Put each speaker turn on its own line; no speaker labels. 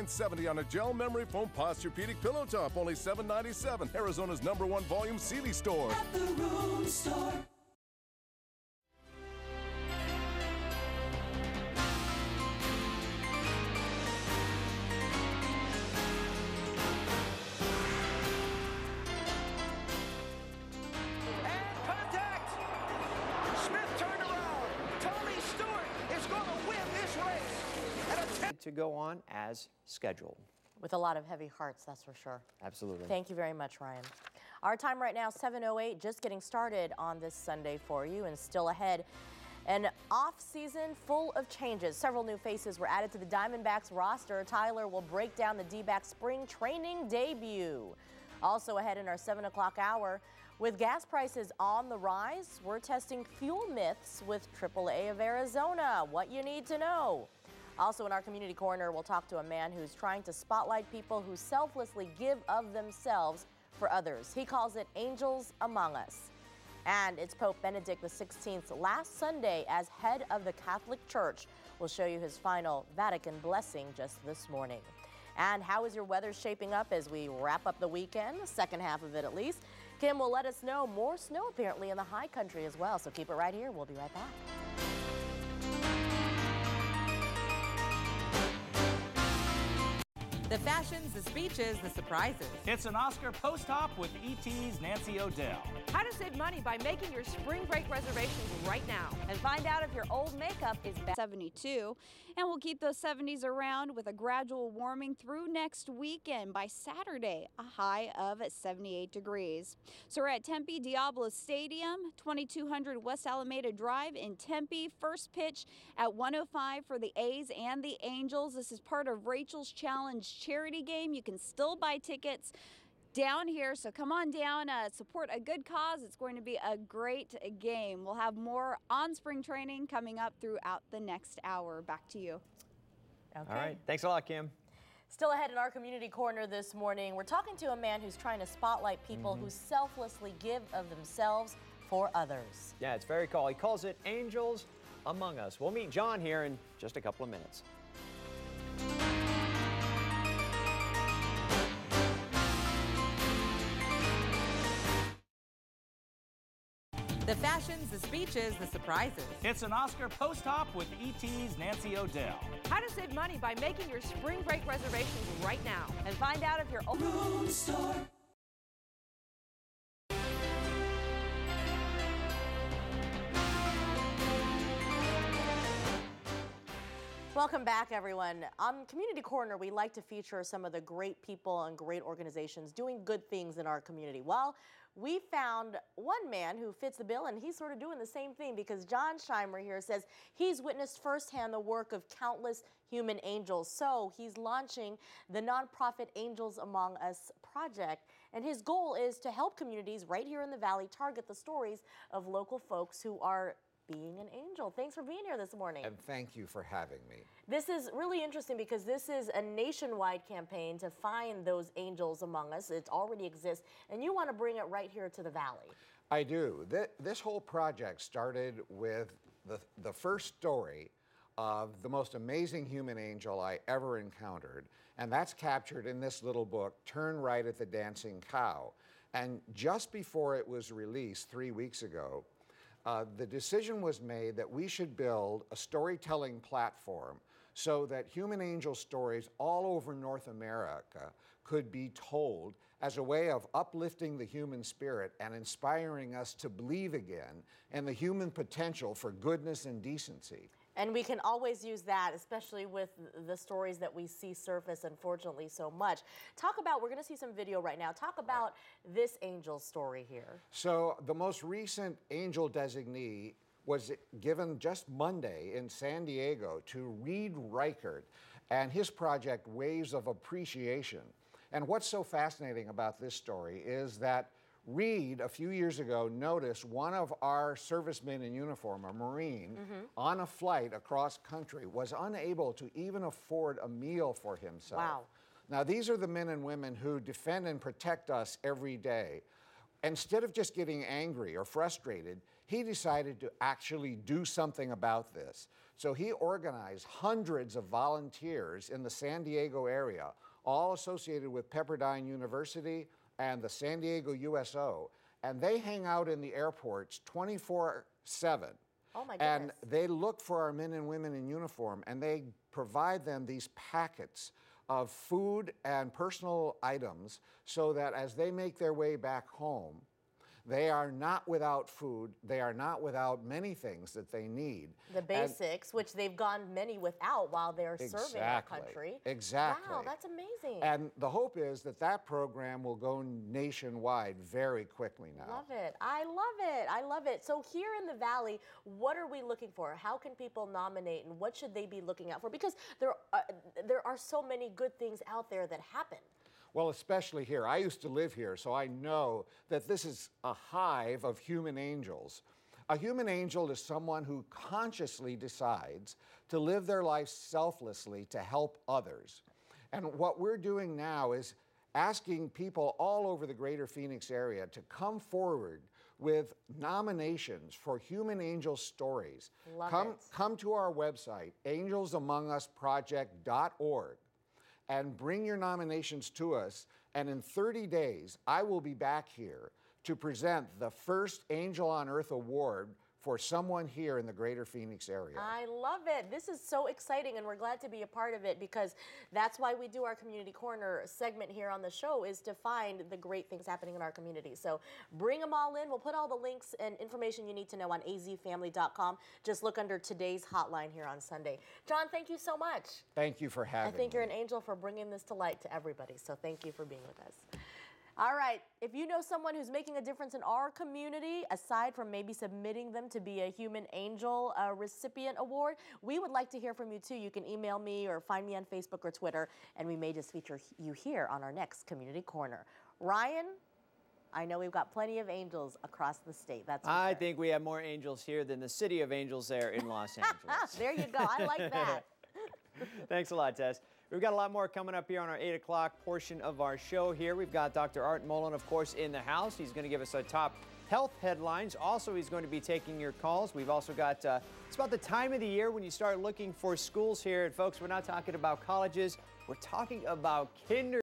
$9.70 on a gel memory foam Posturepedic pillow top, only $7.97. Arizona's #1 volume Sealy store.
At the Room Store.
To go on as scheduled.
With a lot of heavy hearts, that's for sure.
Absolutely.
Thank you very much, Ryan. Our time right now, 7:08, just getting started on this Sunday for you, and still ahead. An off season full of changes. Several new faces were added to the Diamondbacks roster. Tyler will break down the D-backs spring training debut. Also ahead in our 7 o'clock hour, with gas prices on the rise, we're testing fuel myths with AAA of Arizona. What you need to know. Also in our community corner, we'll talk to a man who's trying to spotlight people who selflessly give of themselves for others. He calls it Angels Among Us. And it's Pope Benedict XVI's last Sunday as head of the Catholic Church. We'll show you his final Vatican blessing just this morning. And how is your weather shaping up as we wrap up the weekend, the second half of it at least? Kim will let us know. More snow apparently in the high country as well, so keep it right here. We'll be right back.
The fashions, the speeches, the surprises.
It's an Oscar post-op with ET's Nancy O'Dell.
How to save money by making your spring break reservations right now.
And find out if your old makeup is back.
72, and we'll keep those 70s around with a gradual warming through next weekend. By Saturday, a high of 78 degrees. So we're at Tempe Diablo Stadium, 2200 West Alameda Drive in Tempe. First pitch at 1:05 for the A's and the Angels. This is part of Rachel's Challenge charity game. You can still buy tickets down here, so come on down, support a good cause. It's going to be a great game. We'll have more on spring training coming up throughout the next hour. Back to you.
Okay. All right, thanks a lot, Kim.
Still ahead in our community corner this morning, we're talking to a man who's trying to spotlight people who selflessly give of themselves for others.
Yeah, it's very cool. He calls it Angels Among Us. We'll meet John here in just a couple of minutes.
The fashions, the speeches, the surprises.
It's an Oscar post-op with ET's Nancy O'Dell.
How to save money by making your spring break reservations right now.
And find out if your old
Room Store.
Welcome back, everyone. On Community Corner, we like to feature some of the great people and great organizations doing good things in our community. Well, we found one man who fits the bill, and he's sort of doing the same thing, because John Shimer here says he's witnessed firsthand the work of countless human angels. So he's launching the nonprofit Angels Among Us project, and his goal is to help communities right here in the Valley target the stories of local folks who are being an angel. Thanks for being here this morning.
And thank you for having me.
This is really interesting because this is a nationwide campaign to find those angels among us. It already exists, and you want to bring it right here to the Valley.
I do. This whole project started with the first story of the most amazing human angel I ever encountered, and that's captured in this little book, Turn Right at the Dancing Cow. And just before it was released 3 weeks ago, the decision was made that we should build a storytelling platform so that human angel stories all over North America could be told as a way of uplifting the human spirit and inspiring us to believe again in the human potential for goodness and decency.
And we can always use that, especially with the stories that we see surface, unfortunately, so much. Talk about, we're going to see some video right now. Talk about this angel story here.
So the most recent angel designee was given just Monday in San Diego to Reed Reichert and his project Waves of Appreciation. And what's so fascinating about this story is that Reed, a few years ago, noticed one of our servicemen in uniform, a Marine, on a flight across country, was unable to even afford a meal for himself.
Wow.
Now, these are the men and women who defend and protect us every day. Instead of just getting angry or frustrated, he decided to actually do something about this. So he organized hundreds of volunteers in the San Diego area, all associated with Pepperdine University and the San Diego USO, and they hang out in the airports 24/7.
Oh my
And
goodness.
they look for our men and women in uniform, and they provide them these packets of food and personal items so that as they make their way back home, they are not without food. They are not without many things that they need.
The basics, which they've gone many without while they're serving our country.
Exactly.
Wow, that's amazing.
And the hope is that that program will go nationwide very quickly now.
Love it. I love it. I love it. So here in the Valley, what are we looking for? How can people nominate, and what should they be looking out for? Because there are so many good things out there that happen.
Well, especially here. I used to live here, so I know that this is a hive of human angels. A human angel is someone who consciously decides to live their life selflessly to help others. And what we're doing now is asking people all over the greater Phoenix area to come forward with nominations for human angel stories. Come to our website, angelsamongus.project.org. and bring your nominations to us, and in 30 days, I will be back here to present the first Angel on Earth Award for someone here in the greater Phoenix area.
I love it. This is so exciting, and we're glad to be a part of it, because that's why we do our Community Corner segment here on the show, is to find the great things happening in our community. So bring them all in. We'll put all the links and information you need to know on azfamily.com. Just look under today's hotline here on Sunday. John, thank you so much.
Thank you for having me.
I think you're an angel for bringing this to light to everybody, so thank you for being with us. All right, if you know someone who's making a difference in our community, aside from maybe submitting them to be a Human Angel recipient award, we would like to hear from you too. You can email me or find me on Facebook or Twitter, and we may just feature you here on our next Community Corner. Ryan, I know we've got plenty of angels across the state. That's for
I
sure.
think we have more angels here than the city of angels there in Los Angeles.
There you go. I like that.
Thanks a lot, Tess. We've got a lot more coming up here on our 8 o'clock portion of our show here. We've got Dr. Art Mullen, of course, in the house. He's going to give us our top health headlines. Also, he's going to be taking your calls. We've also got, it's about the time of the year when you start looking for schools here. And folks, we're not talking about colleges. We're talking about kindergarten.